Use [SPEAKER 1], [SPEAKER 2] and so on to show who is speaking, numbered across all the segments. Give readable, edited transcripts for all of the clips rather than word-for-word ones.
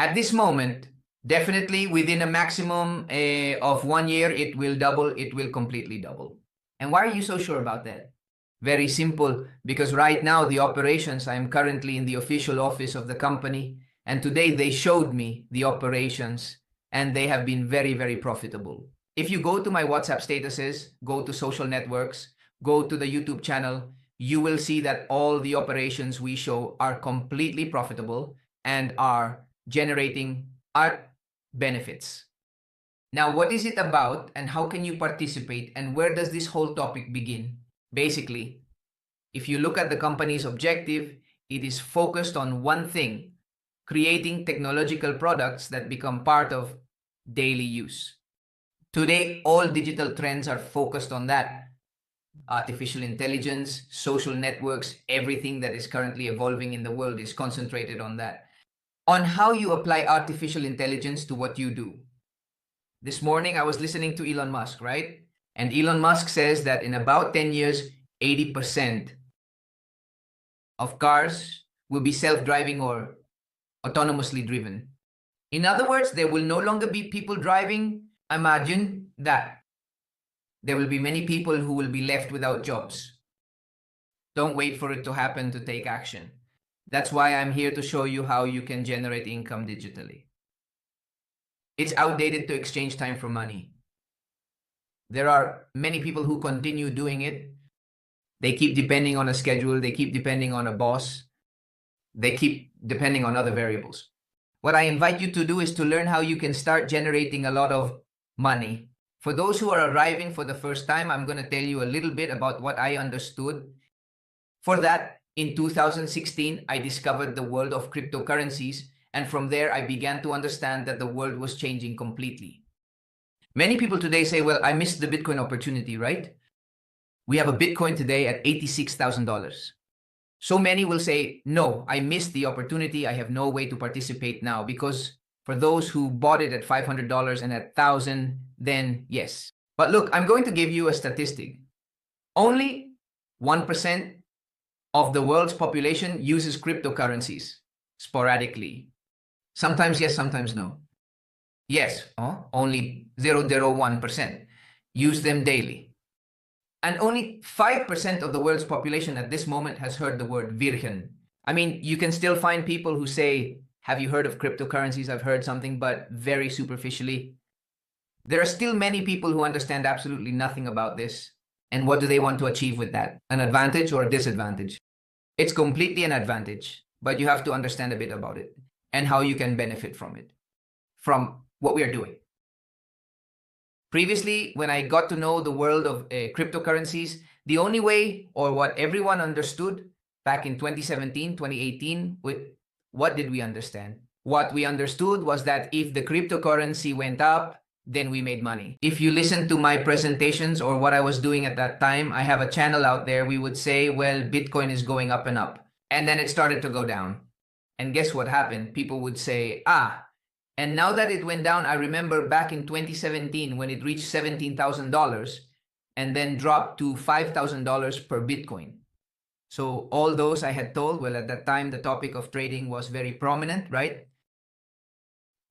[SPEAKER 1] At this moment, definitely within a maximum of 1 year, it will double, it will completely double. And why are you so sure about that? Very simple, because right now the operations, I'm currently in the official office of the company, and today they showed me the operations, and they have been very, very profitable. If you go to my WhatsApp statuses, go to social networks, go to the YouTube channel, you will see that all the operations we show are completely profitable and are generating our benefits. Now, what is it about and how can you participate and where does this whole topic begin? Basically, if you look at the company's objective, it is focused on one thing, creating technological products that become part of daily use. Today, all digital trends are focused on that. Artificial intelligence, social networks, everything that is currently evolving in the world is concentrated on that. On how you apply artificial intelligence to what you do. This morning, I was listening to Elon Musk, right? And Elon Musk says that in about 10 years, 80% of cars will be self-driving or autonomously driven. In other words, there will no longer be people driving. Imagine that. There will be many people who will be left without jobs. Don't wait for it to happen to take action. That's why I'm here to show you how you can generate income digitally. It's outdated to exchange time for money. There are many people who continue doing it. They keep depending on a schedule. They keep depending on a boss. They keep depending on other variables. What I invite you to do is to learn how you can start generating a lot of money. For those who are arriving for the first time, I'm going to tell you a little bit about what I understood. For that, in 2016, I discovered the world of cryptocurrencies, and from there, I began to understand that the world was changing completely. Many people today say, well, I missed the Bitcoin opportunity, right? We have a Bitcoin today at $86,000. So many will say, no, I missed the opportunity. I have no way to participate now, because for those who bought it at $500 and at $1,000, then yes. But look, I'm going to give you a statistic. Only 1% of the world's population uses cryptocurrencies sporadically. Sometimes yes, sometimes no. Yes, only 0.01% use them daily. And only 5% of the world's population at this moment has heard the word virgen. I mean, you can still find people who say, have you heard of cryptocurrencies? I've heard something, but very superficially. There are still many people who understand absolutely nothing about this. And what do they want to achieve with that? An advantage or a disadvantage? It's completely an advantage, but you have to understand a bit about it and how you can benefit from it, from what we are doing. Previously, when I got to know the world of cryptocurrencies, the only way, or what everyone understood back in 2017, 2018, what did we understand? What we understood was that if the cryptocurrency went up, then we made money. If you listen to my presentations or what I was doing at that time, I have a channel out there. We would say, well, Bitcoin is going up and up. And then it started to go down. And guess what happened? People would say, and now that it went down, I remember back in 2017 when it reached $17,000 and then dropped to $5,000 per Bitcoin. So all those I had told, well, at that time, the topic of trading was very prominent, right?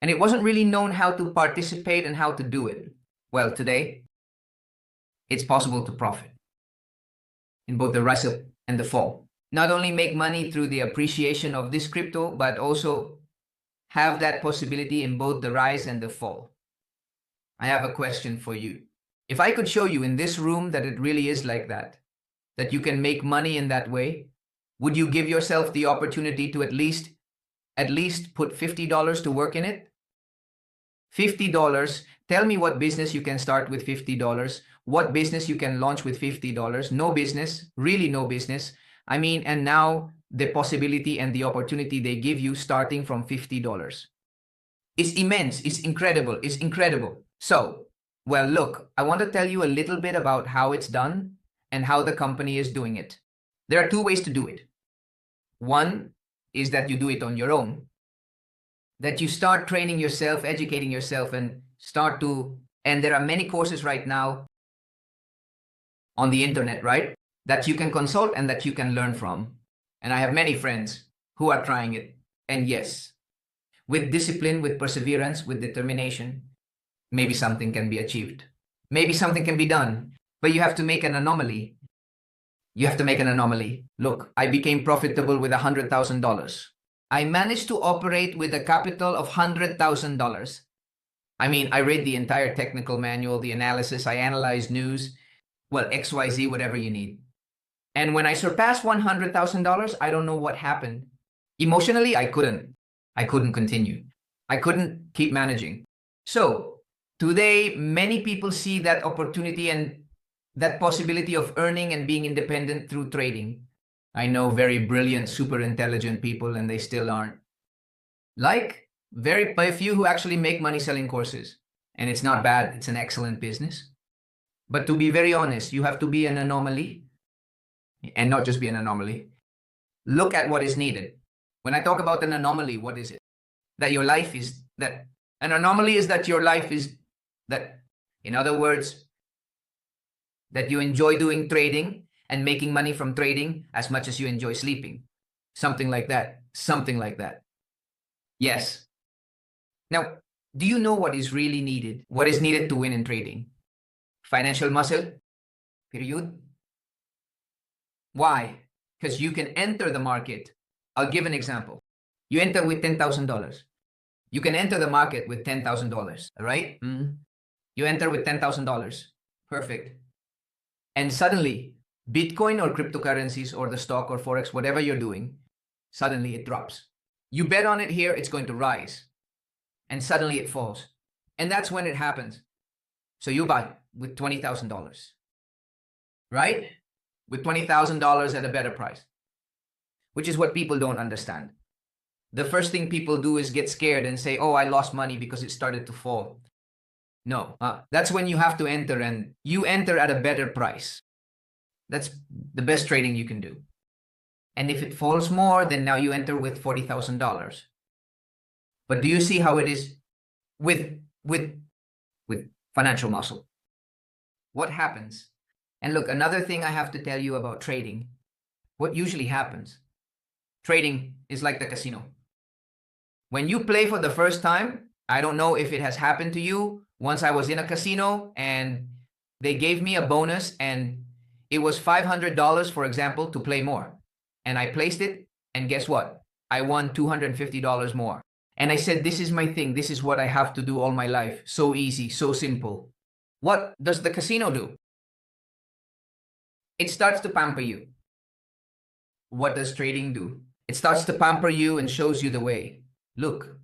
[SPEAKER 1] And it wasn't really known how to participate and how to do it. Well, today, it's possible to profit in both the rise up and the fall. Not only make money through the appreciation of this crypto, but also have that possibility in both the rise and the fall. I have a question for you. If I could show you in this room that it really is like that you can make money in that way, would you give yourself the opportunity to at least put $50 to work in it? $50. Tell me what business you can start with $50. What business you can launch with $50. No business, really no business. I mean, and now the possibility and the opportunity they give you starting from $50. It's immense, it's incredible, it's incredible. So, well, look, I want to tell you a little bit about how it's done and how the company is doing it. There are two ways to do it. One is that you do it on your own, that you start training yourself, educating yourself, and and there are many courses right now on the internet, right, that you can consult and that you can learn from. And I have many friends who are trying it. And yes, with discipline, with perseverance, with determination, maybe something can be achieved. Maybe something can be done, but you have to make an anomaly. You have to make an anomaly. Look, I became profitable with $100,000. I managed to operate with a capital of $100,000. I mean, I read the entire technical manual, the analysis, I analyzed news, well, XYZ, whatever you need. And when I surpassed $100,000, I don't know what happened. Emotionally, I couldn't continue. I couldn't keep managing. So today, many people see that opportunity and that possibility of earning and being independent through trading. I know very brilliant, super intelligent people, and they still aren't. Like very few who actually make money selling courses. And it's not bad. It's an excellent business. But to be very honest, you have to be an anomaly and not just be an anomaly. Look at what is needed. When I talk about an anomaly, what is it? That your life is that. An anomaly is that your life is that. In other words, that you enjoy doing trading and making money from trading as much as you enjoy sleeping. Something like that. Something like that. Yes. Now, do you know what is really needed? What is needed to win in trading? Financial muscle? Period. Why? Because you can enter the market. I'll give an example. You enter with $10,000. You can enter the market with $10,000, right? You enter with $10,000. Perfect. And suddenly, Bitcoin or cryptocurrencies or the stock or Forex, whatever you're doing, suddenly it drops. You bet on it here, it's going to rise. And suddenly it falls. And that's when it happens. So you buy with $20,000, right? With $20,000 at a better price, which is what people don't understand. The first thing people do is get scared and say, oh, I lost money because it started to fall. No, that's when you have to enter, and you enter at a better price. That's the best trading you can do. And if it falls more, then now you enter with $40,000. But do you see how it is with financial muscle? What happens? And look, another thing I have to tell you about trading. What usually happens? Trading is like the casino. When you play for the first time, I don't know if it has happened to you. Once I was in a casino and they gave me a bonus and it was $500, for example, to play more. And I placed it, and guess what? I won $250 more. And I said, this is my thing. This is what I have to do all my life. So easy, so simple. What does the casino do? It starts to pamper you. What does trading do? It starts to pamper you and shows you the way. Look,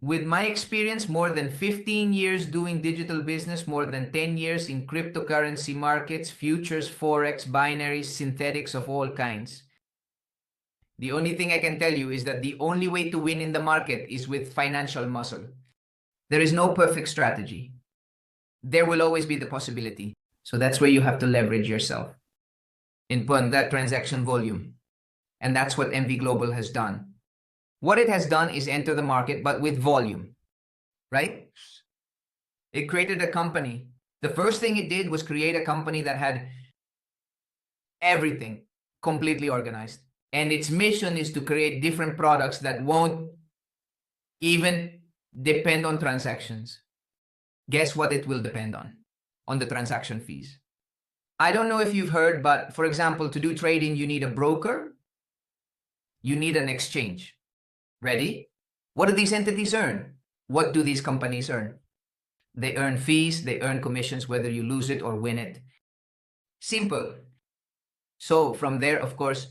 [SPEAKER 1] with my experience, more than 15 years doing digital business, more than 10 years in cryptocurrency markets, futures, forex, binaries, synthetics of all kinds. The only thing I can tell you is that the only way to win in the market is with financial muscle. There is no perfect strategy. There will always be the possibility. So that's where you have to leverage yourself in that transaction volume. And that's what NV Global has done. What it has done is enter the market, but with volume, right? It created a company. The first thing it did was create a company that had everything completely organized. And its mission is to create different products that won't even depend on transactions. Guess what it will depend on? On the transaction fees. I don't know if you've heard, but for example, to do trading, you need a broker. You need an exchange. Ready? What do these entities earn? What do these companies earn? They earn fees, they earn commissions, whether you lose it or win it. Simple. So from there, of course,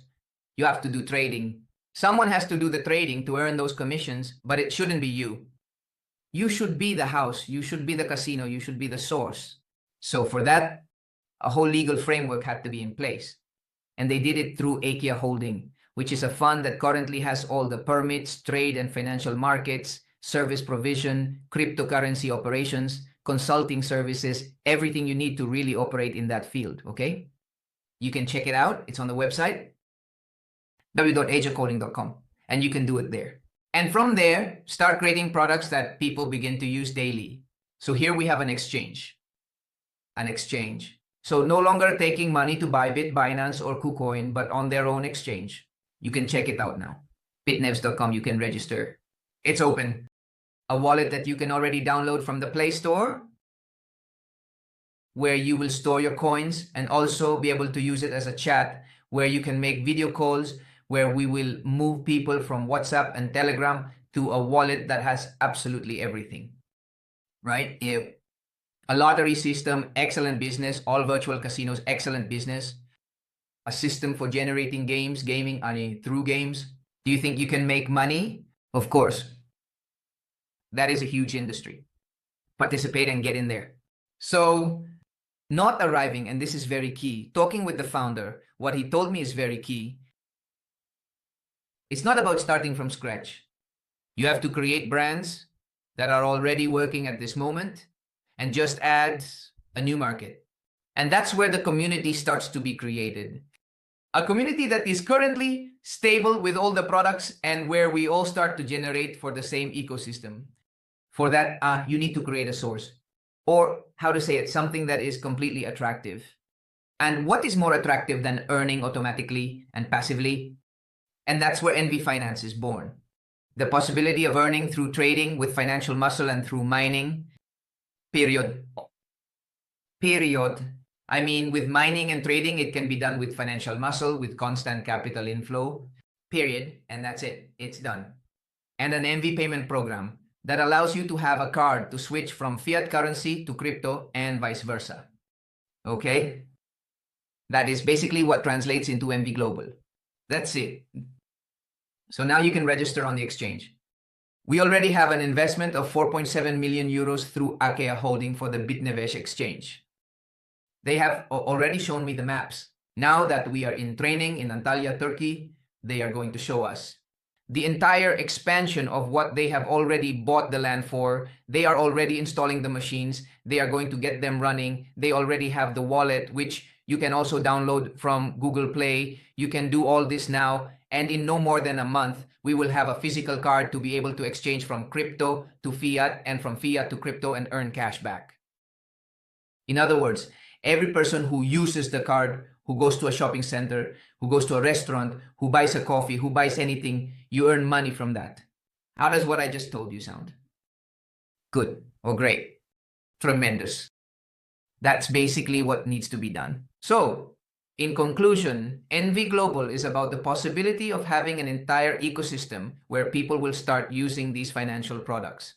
[SPEAKER 1] you have to do trading. Someone has to do the trading to earn those commissions, but it shouldn't be you. You should be the house, you should be the casino, you should be the source. So for that, a whole legal framework had to be in place. And they did it through Akia Holding, which is a fund that currently has all the permits, trade and financial markets, service provision, cryptocurrency operations, consulting services, everything you need to really operate in that field, okay? You can check it out. It's on the website, www.agiacoding.com, and you can do it there. And from there, start creating products that people begin to use daily. So here we have an exchange. So no longer taking money to Bybit, Binance, or KuCoin, but on their own exchange. You can check it out now. BITNEVEX.com, you can register. It's open. A wallet that you can already download from the Play Store, where you will store your coins and also be able to use it as a chat, where you can make video calls, where we will move people from WhatsApp and Telegram to a wallet that has absolutely everything, right? A lottery system, excellent business. All virtual casinos, excellent business. A system for generating games, gaming, through games. Do you think you can make money? Of course. That is a huge industry. Participate and get in there. So, not arriving, and this is very key, talking with the founder, what he told me is very key. It's not about starting from scratch. You have to create brands that are already working at this moment and just add a new market. And that's where the community starts to be created. A community that is currently stable with all the products and where we all start to generate for the same ecosystem. For that, you need to create a source. Or how to say it, something that is completely attractive. And what is more attractive than earning automatically and passively? And that's where NV Finance is born. The possibility of earning through trading with financial muscle and through mining, period. I mean, with mining and trading, it can be done with financial muscle, with constant capital inflow, period. And that's it. It's done. And an NV payment program that allows you to have a card to switch from fiat currency to crypto and vice versa. Okay? That is basically what translates into NV Global. That's it. So now you can register on the exchange. We already have an investment of 4.7 million euros through Akea Holding for the BITNEVEX exchange. They have already shown me the maps. Now that we are in training in Antalya, Turkey, they are going to show us the entire expansion of what they have already bought the land for. They are already installing the machines. They are going to get them running. They already have the wallet, which you can also download from Google Play. You can do all this now. And in no more than a month, we will have a physical card to be able to exchange from crypto to fiat and from fiat to crypto and earn cash back. In other words, every person who uses the card, who goes to a shopping center, who goes to a restaurant, who buys a coffee, who buys anything, you earn money from that. How does what I just told you sound? Good or great? Tremendous. That's basically what needs to be done. So, in conclusion, NV Global is about the possibility of having an entire ecosystem where people will start using these financial products.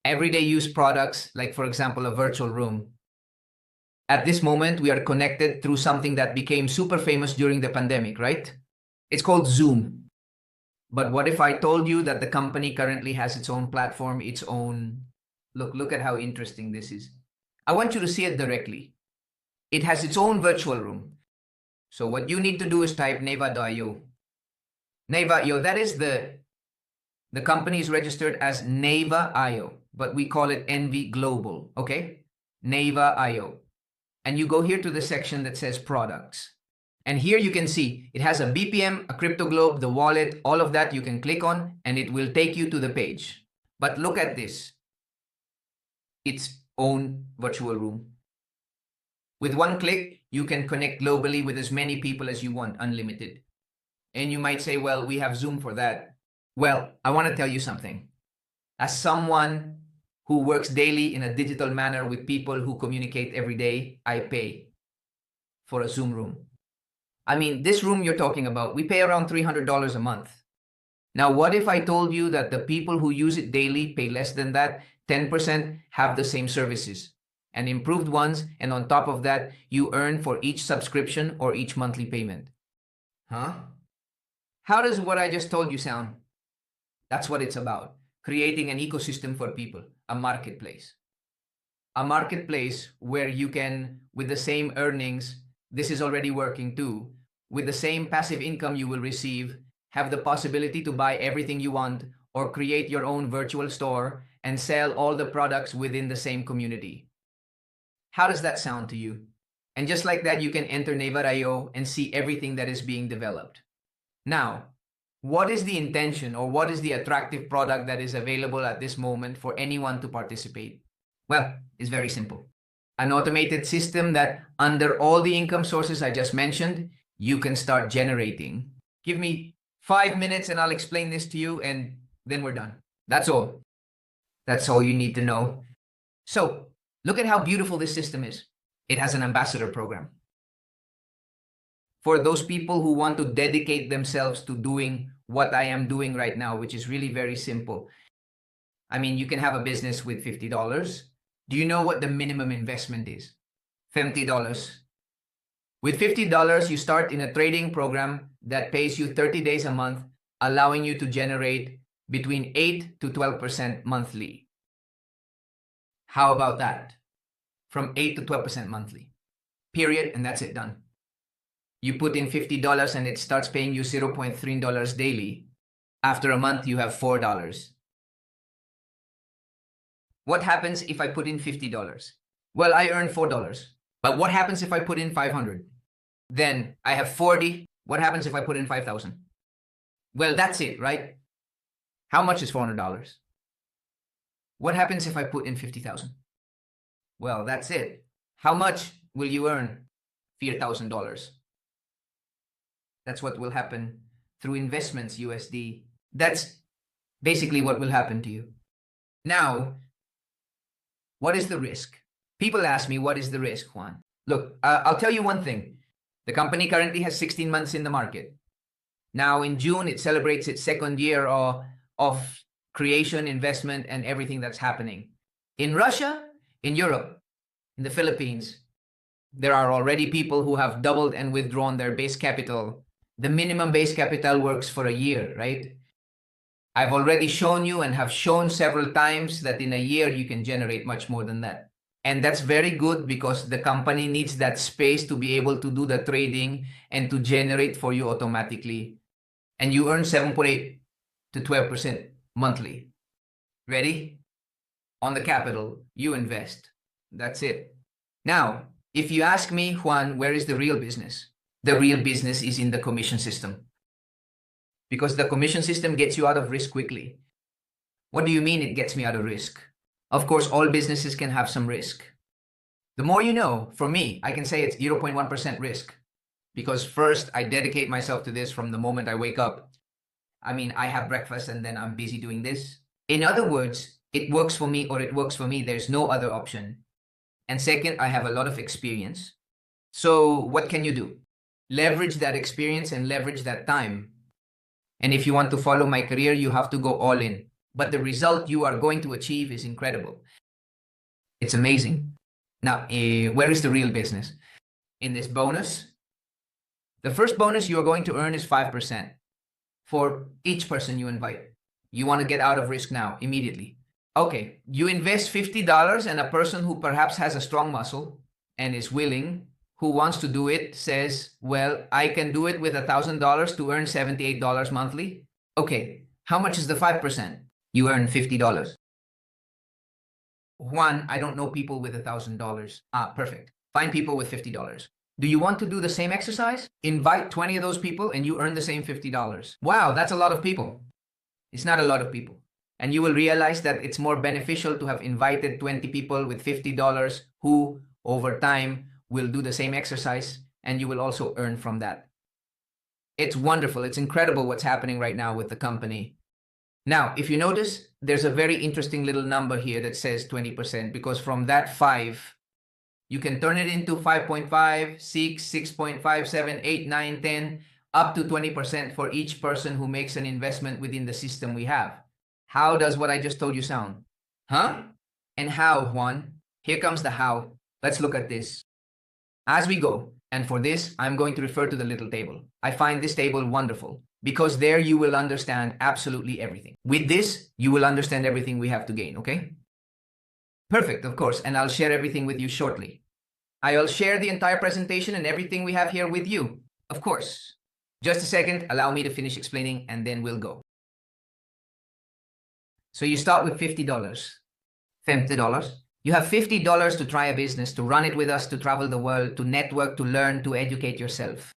[SPEAKER 1] Everyday use products, like for example, a virtual room. At this moment, we are connected through something that became super famous during the pandemic, right? It's called Zoom. But what if I told you that the company currently has its own platform, its own... Look at how interesting this is. I want you to see it directly. It has its own virtual room. So what you need to do is type neva.io. Neva.io, that is the company is registered as Neva.io, but we call it NV Global, okay? Neva.io. And you go here to the section that says products. And here you can see it has a BPM, a crypto globe, the wallet, all of that you can click on and it will take you to the page. But look at this. Its own virtual room. With one click, you can connect globally with as many people as you want, unlimited. And you might say, well, we have Zoom for that. Well, I want to tell you something. As someone who works daily in a digital manner with people who communicate every day, I pay for a Zoom room. I mean, this room you're talking about, we pay around $300 a month. Now, what if I told you that the people who use it daily pay less than that? 10% have the same services and improved ones, and on top of that, you earn for each subscription or each monthly payment. Huh? How does what I just told you sound? That's what it's about. Creating an ecosystem for people, a marketplace. A marketplace where you can, with the same earnings, this is already working too, with the same passive income you will receive, have the possibility to buy everything you want or create your own virtual store and sell all the products within the same community. How does that sound to you? And just like that, you can enter Neva.io and see everything that is being developed. Now, what is the intention or what is the attractive product that is available at this moment for anyone to participate? Well, it's very simple. An automated system that under all the income sources I just mentioned, you can start generating. Give me 5 minutes and I'll explain this to you and then we're done. That's all. That's all you need to know. So, look at how beautiful this system is. It has an ambassador program. For those people who want to dedicate themselves to doing what I am doing right now, which is really very simple. I mean, you can have a business with $50. Do you know what the minimum investment is? $50. With $50, you start in a trading program that pays you 30 days a month, allowing you to generate between 8 to 12% monthly. How about that? From 8 to 12% monthly. Period, and that's it, done. You put in $50 and it starts paying you $0.3 daily. After a month, you have $4. What happens if I put in $50? Well, I earn $4. But what happens if I put in 500? Then I have 40. What happens if I put in 5,000? Well, that's it, right? How much is $400? What happens if I put in 50,000? Well, that's it. How much will you earn? $4,000. That's what will happen through investments, USD. That's basically what will happen to you. Now, what is the risk? People ask me, what is the risk, Juan? Look, I'll tell you one thing. The company currently has 16 months in the market. Now, in June, it celebrates its second year of creation, investment, and everything that's happening. In Russia, in Europe, in the Philippines, there are already people who have doubled and withdrawn their base capital. The minimum base capital works for a year, right? I've already shown you and have shown several times that in a year you can generate much more than that. And that's very good because the company needs that space to be able to do the trading and to generate for you automatically. And you earn 7.8 to 12% monthly. Ready? On the capital, you invest. That's it. Now, if you ask me, Juan, where is the real business? The real business is in the commission system. Because the commission system gets you out of risk quickly. What do you mean it gets me out of risk? Of course, all businesses can have some risk. The more you know, for me, I can say it's 0.1% risk. Because first, I dedicate myself to this from the moment I wake up. I mean, I have breakfast and then I'm busy doing this. In other words, it works for me or it works for me. There's no other option. And second, I have a lot of experience. So what can you do? Leverage that experience and leverage that time. And if you want to follow my career, you have to go all in. But the result you are going to achieve is incredible. It's amazing. Now, where is the real business? In this bonus. The first bonus you are going to earn is 5% for each person you invite. You want to get out of risk now, immediately. Okay, you invest $50 and a person who perhaps has a strong muscle and is willing, who wants to do it, says, well, I can do it with $1,000 to earn $78 monthly. Okay, how much is the 5%? You earn $50. Juan, I don't know people with $1,000. Perfect. Find people with $50. Do you want to do the same exercise? Invite 20 of those people and you earn the same $50. Wow, that's a lot of people. It's not a lot of people. And you will realize that it's more beneficial to have invited 20 people with $50 who, over time, will do the same exercise, and you will also earn from that. It's wonderful. It's incredible what's happening right now with the company. Now, if you notice, there's a very interesting little number here that says 20%, because from that 5, you can turn it into 5.5, 6, 6.5, 7, 8, 9, 10, up to 20% for each person who makes an investment within the system we have. How does what I just told you sound? Huh? And how, Juan? Here comes the how. Let's look at this. As we go, and for this, I'm going to refer to the little table. I find this table wonderful because there you will understand absolutely everything. With this, you will understand everything we have to gain, okay? Perfect, of course, and I'll share everything with you shortly. I'll share the entire presentation and everything we have here with you, of course. Just a second, allow me to finish explaining and then we'll go. So you start with $50. $50. You have $50 to try a business, to run it with us, to travel the world, to network, to learn, to educate yourself,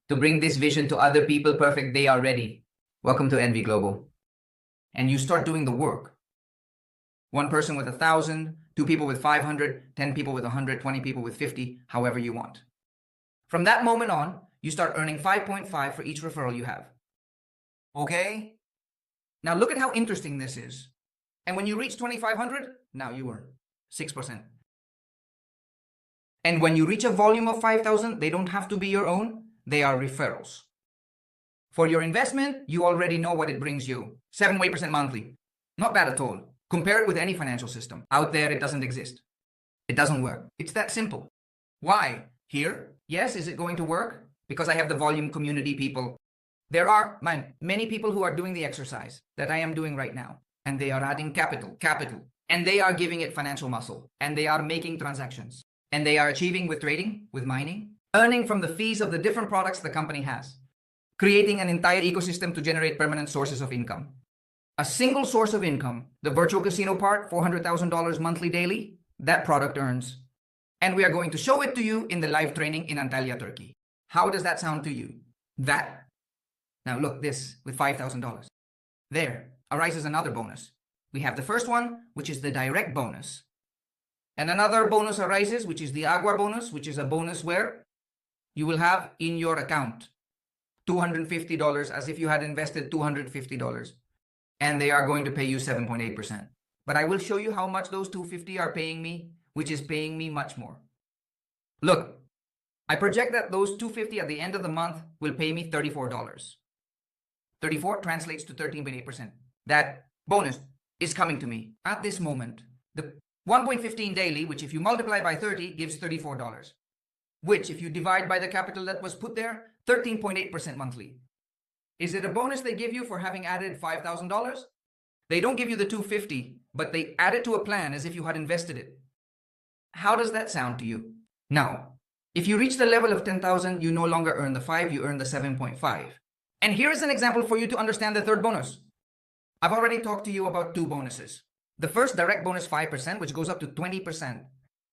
[SPEAKER 1] to bring this vision to other people. Perfect, they are ready. Welcome to NV Global. And you start doing the work. One person with 1,000, 2 people with 500, 10 people with 100, 20 people with 50, however you want. From that moment on, you start earning 5.5 for each referral you have. Okay? Now look at how interesting this is. And when you reach 2,500, now you earn 6%. And when you reach a volume of 5,000, they don't have to be your own, they are referrals. For your investment, you already know what it brings you. 7 to 8% monthly. Not bad at all. Compare it with any financial system. Out there, it doesn't exist. It doesn't work. It's that simple. Why? Here, yes, is it going to work? Because I have the volume community people. There are many people who are doing the exercise that I am doing right now. And they are adding capital. And they are giving it financial muscle. And they are making transactions. And they are achieving with trading, with mining, earning from the fees of the different products the company has, creating an entire ecosystem to generate permanent sources of income. A single source of income, the virtual casino part, $400,000 monthly daily, that product earns. And we are going to show it to you in the live training in Antalya, Turkey. How does that sound to you? That. Now look, this with $5,000. There arises another bonus. We have the first one, which is the direct bonus. And another bonus arises, which is the Agua bonus, which is a bonus where you will have in your account $250 as if you had invested $250. And they are going to pay you 7.8%. But I will show you how much those $250 are paying me, which is paying me much more. Look, I project that those $250 at the end of the month will pay me $34. 34 translates to 13.8%. That bonus is coming to me at this moment. The 1.15 daily, which if you multiply by 30, gives $34. Which, if you divide by the capital that was put there, 13.8% monthly. Is it a bonus they give you for having added $5,000? They don't give you the $250, but they add it to a plan as if you had invested it. How does that sound to you? Now, if you reach the level of 10,000, you no longer earn the 5, you earn the 7.5. And here is an example for you to understand the third bonus. I've already talked to you about two bonuses. The first, direct bonus 5%, which goes up to 20%.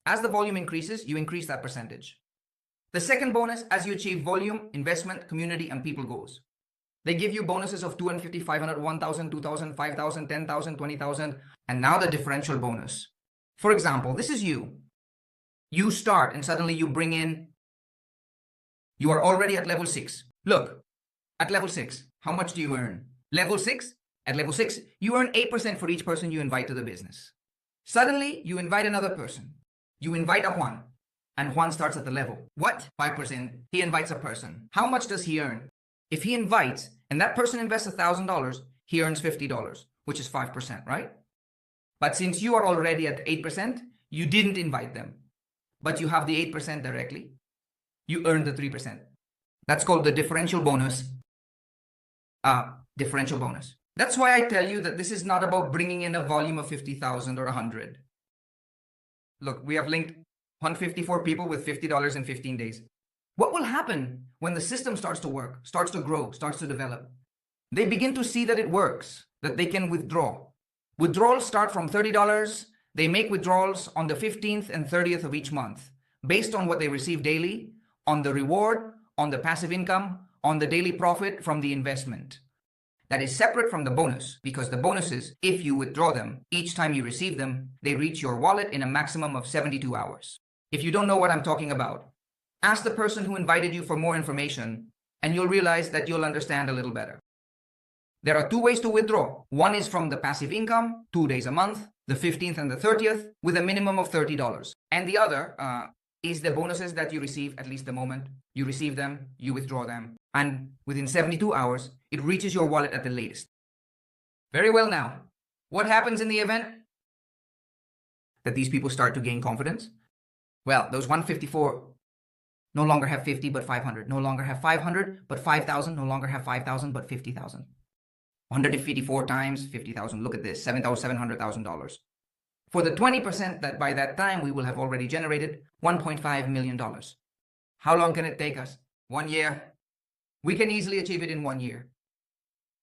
[SPEAKER 1] As the volume increases, you increase that percentage. The second bonus, as you achieve volume, investment, community, and people goals. They give you bonuses of 250, 500, 1,000, 2,000, 5,000, 10,000, 20,000, and now the differential bonus. For example, this is you. You start and suddenly you bring in, you are already at level 6. Look, at level 6, how much do you earn? Level 6? At level 6, you earn 8% for each person you invite to the business. Suddenly, you invite another person. You invite a Juan, and Juan starts at the level. What? 5%. He invites a person. How much does he earn? If he invites, and that person invests $1,000, he earns $50, which is 5%, right? But since you are already at 8%, you didn't invite them. But you have the 8% directly. You earn the 3%. That's called the differential bonus. Differential bonus. That's why I tell you that this is not about bringing in a volume of 50,000 or 100. Look, we have linked 154 people with $50 in 15 days. What will happen when the system starts to work, starts to grow, starts to develop? They begin to see that it works, that they can withdraw. Withdrawals start from $30. They make withdrawals on the 15th and 30th of each month, based on what they receive daily, on the reward, on the passive income, on the daily profit from the investment. That is separate from the bonus, because the bonuses, if you withdraw them, each time you receive them, they reach your wallet in a maximum of 72 hours. If you don't know what I'm talking about, ask the person who invited you for more information, and you'll realize that you'll understand a little better. There are two ways to withdraw. One is from the passive income, 2 days a month, the 15th and the 30th, with a minimum of $30. And the other is the bonuses that you receive at least the moment you receive them, you withdraw them, and within 72 hours, it reaches your wallet at the latest. Very well now. What happens in the event that these people start to gain confidence? Well, those 154 no longer have 50 but 500, no longer have 500 but 5,000, no longer have 5,000 but 50,000. 154 times 50,000. Look at this, $700,000. For the 20% that by that time we will have already generated $1.5 million. How long can it take us? 1 year. We can easily achieve it in 1 year.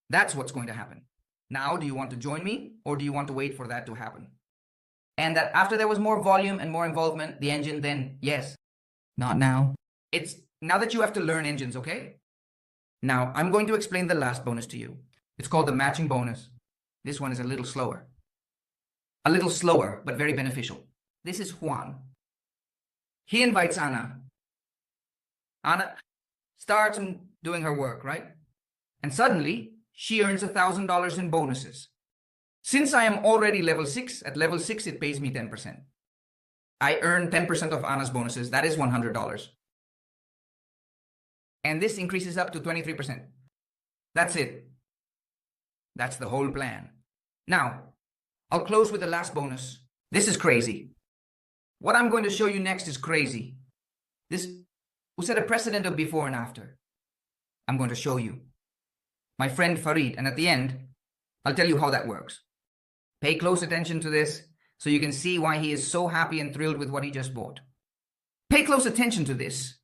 [SPEAKER 1] That's what's going to happen. Now, do you want to join me or do you want to wait for that to happen? And that after there was more volume and more involvement, the engine then, yes. Not now. It's now that you have to learn engines, okay? Now, I'm going to explain the last bonus to you. It's called the matching bonus. This one is a little slower. A little slower, but very beneficial. This is Juan. He invites Ana. Ana starts doing her work, right? And suddenly, she earns $1,000 in bonuses. Since I am already level 6, at level 6 it pays me 10%. I earn 10% of Anna's bonuses, that is $100. And this increases up to 23%. That's it. That's the whole plan. Now, I'll close with the last bonus. This is crazy. What I'm going to show you next is crazy. This will set a precedent of before and after. I'm going to show you. My friend Farid, and at the end, I'll tell you how that works. Pay close attention to this so you can see why he is so happy and thrilled with what he just bought. Pay close attention to this.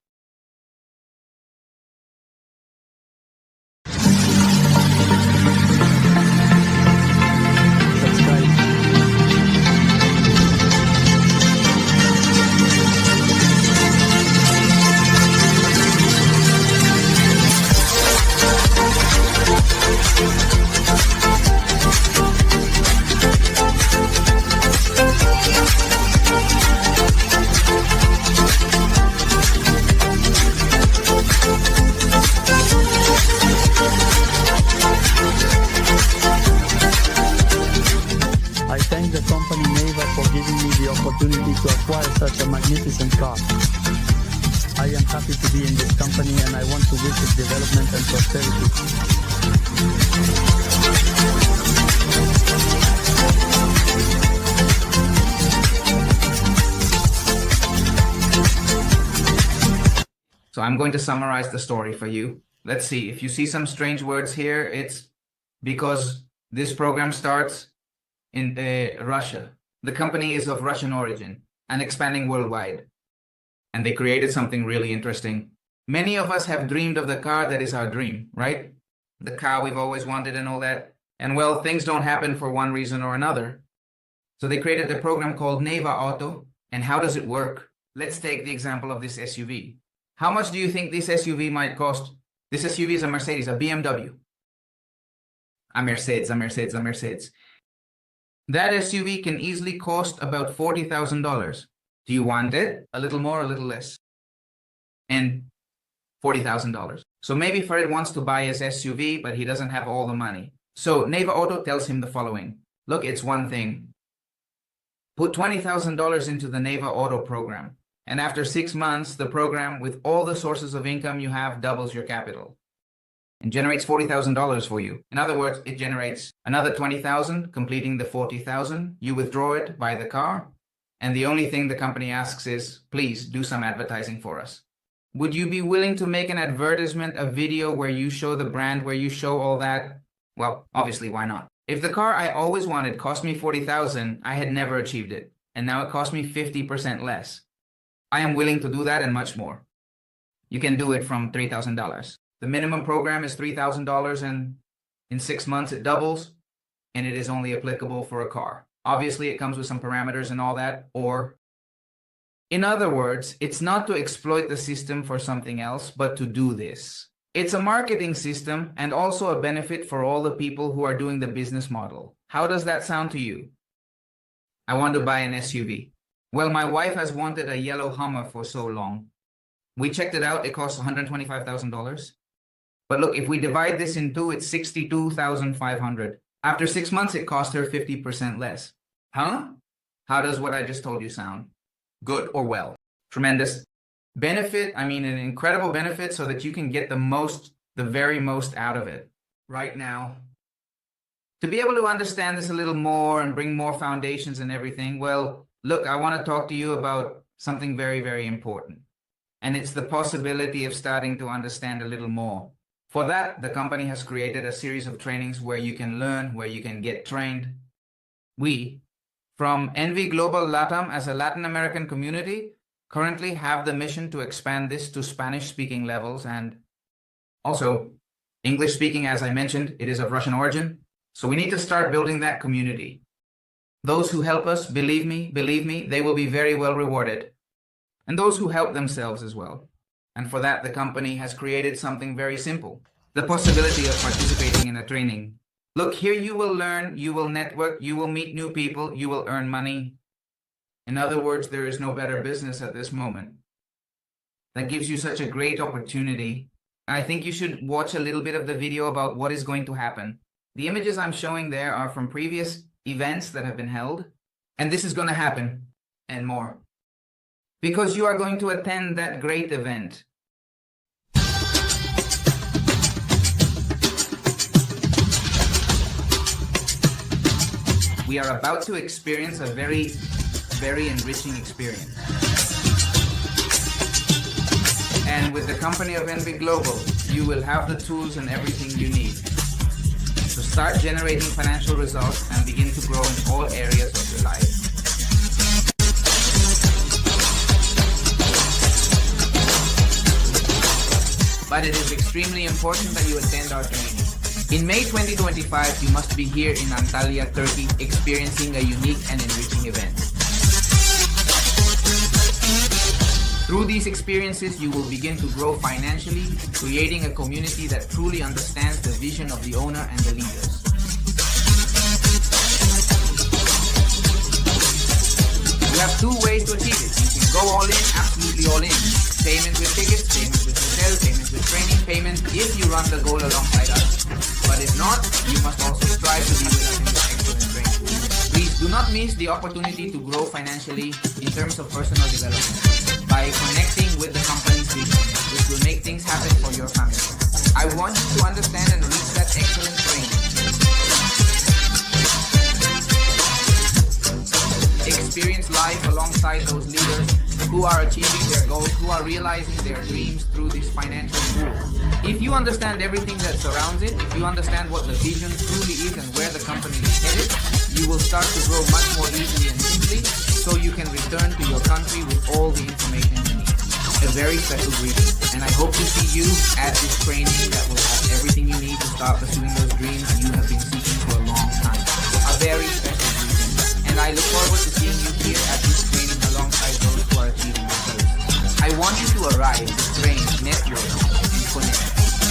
[SPEAKER 2] I thank the company NEVA for giving me the opportunity to acquire such a magnificent car. I am happy to be in this company and I want to wish it development and prosperity.
[SPEAKER 1] So I'm going to summarize the story for you. Let's see, if you see some strange words here, it's because this program starts in Russia. The company is of Russian origin and expanding worldwide. And they created something really interesting. Many of us have dreamed of the car that is our dream, right? The car we've always wanted and all that. And well, things don't happen for one reason or another. So they created a program called NEVA Auto. And how does it work? Let's take the example of this SUV. How much do you think this SUV might cost? This SUV is a Mercedes, a BMW. A Mercedes. That SUV can easily cost about $40,000. Do you want it? A little more, a little less? And $40,000. So maybe Farid wants to buy his SUV, but he doesn't have all the money. So NEVA Auto tells him the following. Look, it's one thing. Put $20,000 into the NEVA Auto program. And after 6 months, the program, with all the sources of income you have, doubles your capital and generates $40,000 for you. In other words, it generates another $20,000, completing the $40,000. You withdraw it, buy the car, and the only thing the company asks is, please do some advertising for us. Would you be willing to make an advertisement, a video where you show the brand, where you show all that? Well, obviously, why not? If the car I always wanted cost me $40,000, I had never achieved it, and now it cost me 50% less. I am willing to do that and much more. You can do it from $3,000. The minimum program is $3,000 and in 6 months it doubles and it is only applicable for a car. Obviously it comes with some parameters and all that, or in other words, it's not to exploit the system for something else, but to do this. It's a marketing system and also a benefit for all the people who are doing the business model. How does that sound to you? I want to buy an SUV. Well, my wife has wanted a yellow Hummer for so long. We checked it out, it costs $125,000. But look, if we divide this in two, it's $62,500. After 6 months, it cost her 50% less. Huh? How does what I just told you sound? Good or well? Tremendous benefit, I mean an incredible benefit so that you can get the very most out of it. Right now, to be able to understand this a little more and bring more foundations and everything, well, look, I want to talk to you about something very, very important. And it's the possibility of starting to understand a little more. For that, the company has created a series of trainings where you can learn, where you can get trained. We, from NV Global LATAM as a Latin American community, currently have the mission to expand this to Spanish-speaking levels and also English-speaking. As I mentioned, it is of Russian origin. So we need to start building that community. Those who help us, believe me, they will be very well rewarded. And those who help themselves as well. And for that, the company has created something very simple. The possibility of participating in a training. Look, here you will learn, you will network, you will meet new people, you will earn money. In other words, there is no better business at this moment. That gives you such a great opportunity I think you should watch a little bit of the video about what is going to happen. The images I'm showing there are from previous events that have been held, and this is going to happen and more. Because you are going to attend that great event. We are about to experience a very, very enriching experience. And with the company of NV Global, you will have the tools and everything you need to start generating financial results and begin to grow in all areas of your life. But it is extremely important that you attend our training. In May 2025, you must be here in Antalya, Turkey, experiencing a unique and enriching event. Through these experiences, you will begin to grow financially, creating a community that truly understands the vision of the owner and the leaders. You have two ways to achieve it. You can go all in, absolutely all in. Payment with tickets, payment with hotel, payment with training, payment if you run the goal alongside us. But if not, you must also strive to be with us in this excellent training. Please do not miss the opportunity to grow financially in terms of personal development by connecting with the company's vision, which will make things happen for your family. I want you to understand and reach that excellent training. Experience life alongside those leaders who are achieving their goals, who are realizing their dreams through this financial tool. If you understand everything that surrounds it, if you understand what the vision truly is and where the company is headed, you will start to grow much more easily and simply, so you can return to your country with all the information you need. A very special greeting, and I hope to see you at this training that will have everything you need to start pursuing those dreams you have been seeking for a long time. A very special greeting, and I look forward to seeing you here at this training alongside those who are achieving their goals. I want you to arrive, train, network, and connect.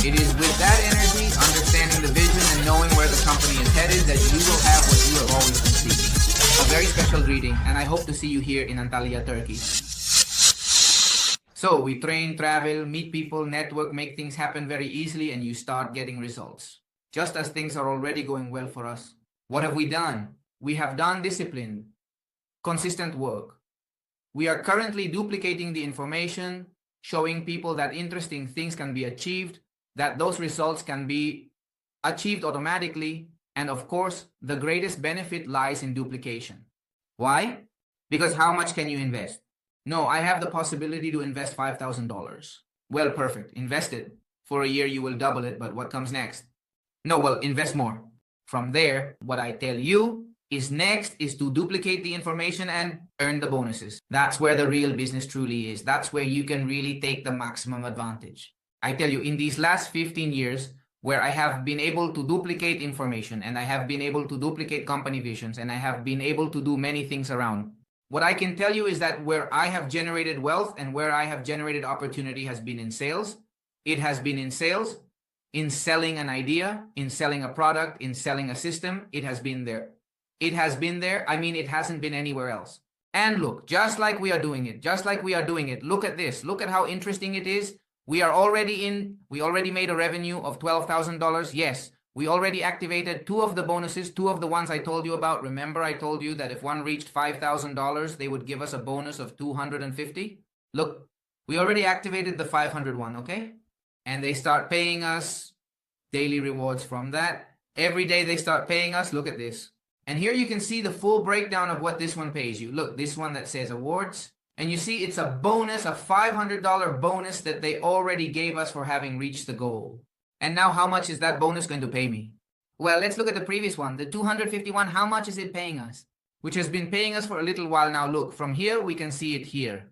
[SPEAKER 1] It is with that energy, understanding the vision, and knowing where the company is headed that you will have what you have always been seeking. A very special greeting, and I hope to see you here in Antalya, Turkey. So we train, travel, meet people, network, make things happen very easily, and you start getting results. Just as things are already going well for us. What have we done? We have done discipline, consistent work. We are currently duplicating the information, showing people that interesting things can be achieved, that those results can be achieved automatically, and of course, the greatest benefit lies in duplication. Why? Because how much can you invest? No, I have the possibility to invest $5,000. Well, perfect. Invest it. For a year, you will double it, but what comes next? No, well, invest more. From there, what I tell you is next is to duplicate the information and earn the bonuses. That's where the real business truly is. That's where you can really take the maximum advantage. I tell you, in these last 15 years, where I have been able to duplicate information and I have been able to duplicate company visions and I have been able to do many things around, what I can tell you is that where I have generated wealth and where I have generated opportunity has been in sales. It has been in sales, in selling an idea, in selling a product, in selling a system. It has been there. It has been there. I mean, it hasn't been anywhere else. And look, just like we are doing it, look at this. Look at how interesting it is. We already made a revenue of $12,000. Yes, we already activated two of the bonuses, two of the ones I told you about. Remember, I told you that if one reached $5,000, they would give us a bonus of $250. Look, we already activated the 500 one, okay? And they start paying us daily rewards from that. Every day they start paying us. Look at this. And here you can see the full breakdown of what this one pays you. Look, this one that says awards. And you see it's a bonus, a $500 bonus that they already gave us for having reached the goal. And now how much is that bonus going to pay me? Well, let's look at the previous one, the 251. How much is it paying us? Which has been paying us for a little while now. Look, from here, we can see it here.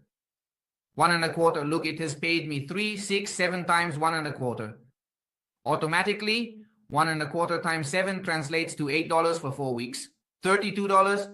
[SPEAKER 1] 1.25. Look, it has paid me 3, 6, 7 times 1.25. Automatically, 1.25 times 7 translates to $8 for 4 weeks. $32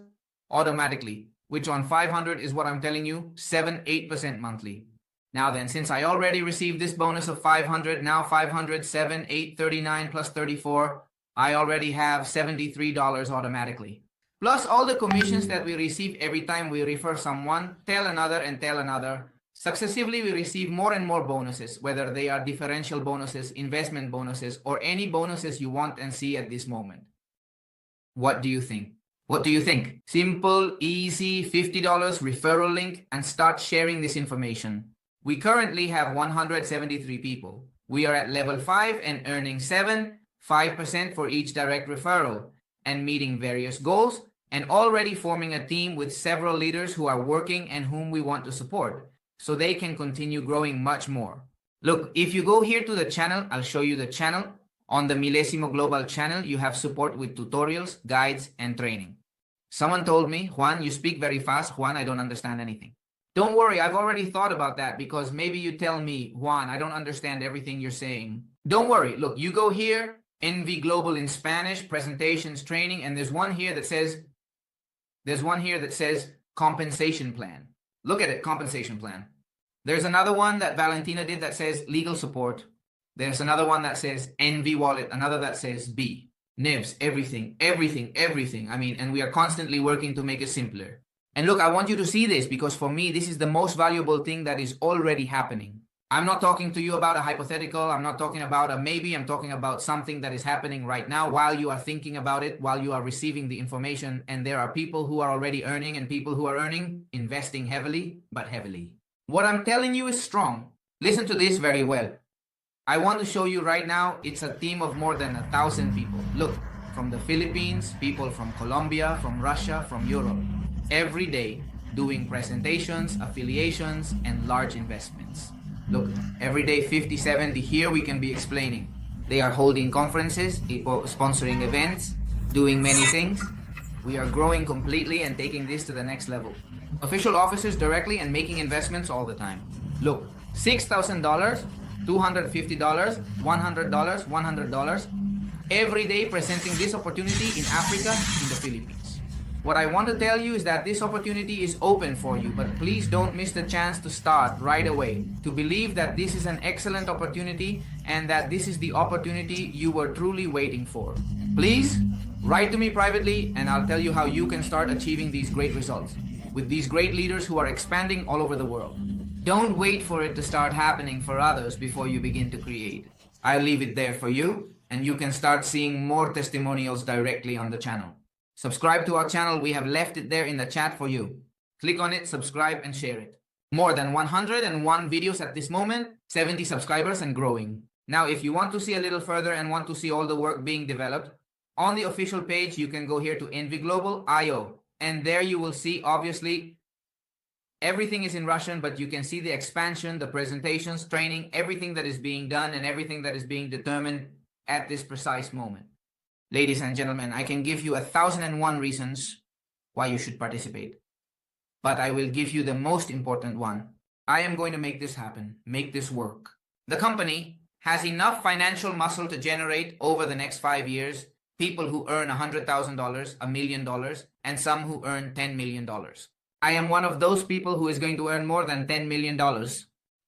[SPEAKER 1] automatically, which on 500 is what I'm telling you, 8% monthly. Now then, since I already received this bonus of 500, now 500, 7, 8, 39 plus 34, I already have $73 automatically. Plus all the commissions that we receive every time we refer someone, tell another and tell another. Successively, we receive more and more bonuses, whether they are differential bonuses, investment bonuses, or any bonuses you want and see at this moment. What do you think? What do you think? Simple, easy, $50 referral link and start sharing this information. We currently have 173 people. We are at level 5 and earning 5% for each direct referral and meeting various goals and already forming a team with several leaders who are working and whom we want to support so they can continue growing much more. Look, if you go here to the channel, I'll show you the channel. On the Milésimo Global channel, you have support with tutorials, guides, and training. Someone told me, Juan, you speak very fast. Juan, I don't understand anything. Don't worry, I've already thought about that because maybe you tell me, Juan, I don't understand everything you're saying. Don't worry. Look, you go here, NV Global in Spanish, presentations, training, and there's one here that says compensation plan. Look at it, compensation plan. There's another one that Valentina did that says legal support. There's another one that says NV Wallet, another that says BITNEVEX, everything. I mean, and we are constantly working to make it simpler. And look, I want you to see this because for me, this is the most valuable thing that is already happening. I'm not talking to you about a hypothetical. I'm not talking about a maybe. I'm talking about something that is happening right now while you are thinking about it, while you are receiving the information. And there are people who are already earning and people who are earning, investing heavily, but heavily. What I'm telling you is strong. Listen to this very well. I want to show you right now, it's a team of more than 1,000 people. Look, from the Philippines, people from Colombia, from Russia, from Europe. Every day, doing presentations, affiliations, and large investments. Look, every day 50, 70, here we can be explaining. They are holding conferences, sponsoring events, doing many things. We are growing completely and taking this to the next level. Official officers directly and making investments all the time. Look, $6,000, $250, $100, $100, every day presenting this opportunity in Africa, in the Philippines. What I want to tell you is that this opportunity is open for you, but please don't miss the chance to start right away, to believe that this is an excellent opportunity and that this is the opportunity you were truly waiting for. Please, write to me privately and I'll tell you how you can start achieving these great results with these great leaders who are expanding all over the world. Don't wait for it to start happening for others before you begin to create. I'll leave it there for you and you can start seeing more testimonials directly on the channel. Subscribe to our channel. We have left it there in the chat for you. Click on it, subscribe, and share it. More than 101 videos at this moment, 70 subscribers and growing. Now, if you want to see a little further and want to see all the work being developed, on the official page, you can go here to NV Global IO. And there you will see, obviously, everything is in Russian, but you can see the expansion, the presentations, training, everything that is being done and everything that is being determined at this precise moment. Ladies and gentlemen, I can give you 1,001 reasons why you should participate. But I will give you the most important one. I am going to make this happen, make this work. The company has enough financial muscle to generate over the next 5 years people who earn $100,000, $1 million, and some who earn $10 million. I am one of those people who is going to earn more than $10 million.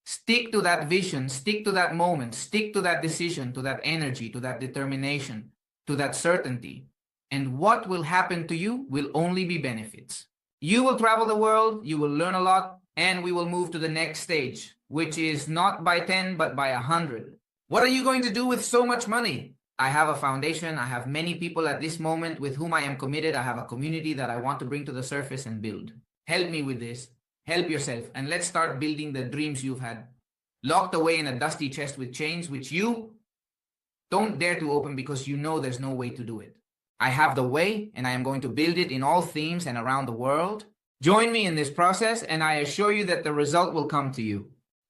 [SPEAKER 1] Stick to that vision, stick to that moment, stick to that decision, to that energy, to that determination, to that certainty. And what will happen to you will only be benefits. You will travel the world, you will learn a lot, and we will move to the next stage, which is not by 10, but by 100. What are you going to do with so much money? I have a foundation. I have many people at this moment with whom I am committed. I have a community that I want to bring to the surface and build. Help me with this. Help yourself. And let's start building the dreams you've had locked away in a dusty chest with chains, which you don't dare to open because you know there's no way to do it. I have the way, and I am going to build it in all themes and around the world. Join me in this process, and I assure you that the result will come to you.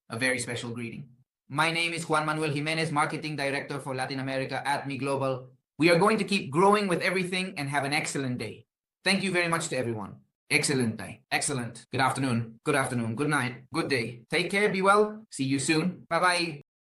[SPEAKER 1] A very special greeting. My name is Juan Manuel Jimenez, Marketing Director for Latin America at NV Global. We are going to keep growing with everything and have an excellent day. Thank you very much to everyone. Excellent day. Excellent. Good afternoon. Good night. Good day. Take care. Be well. See you soon. Bye-bye.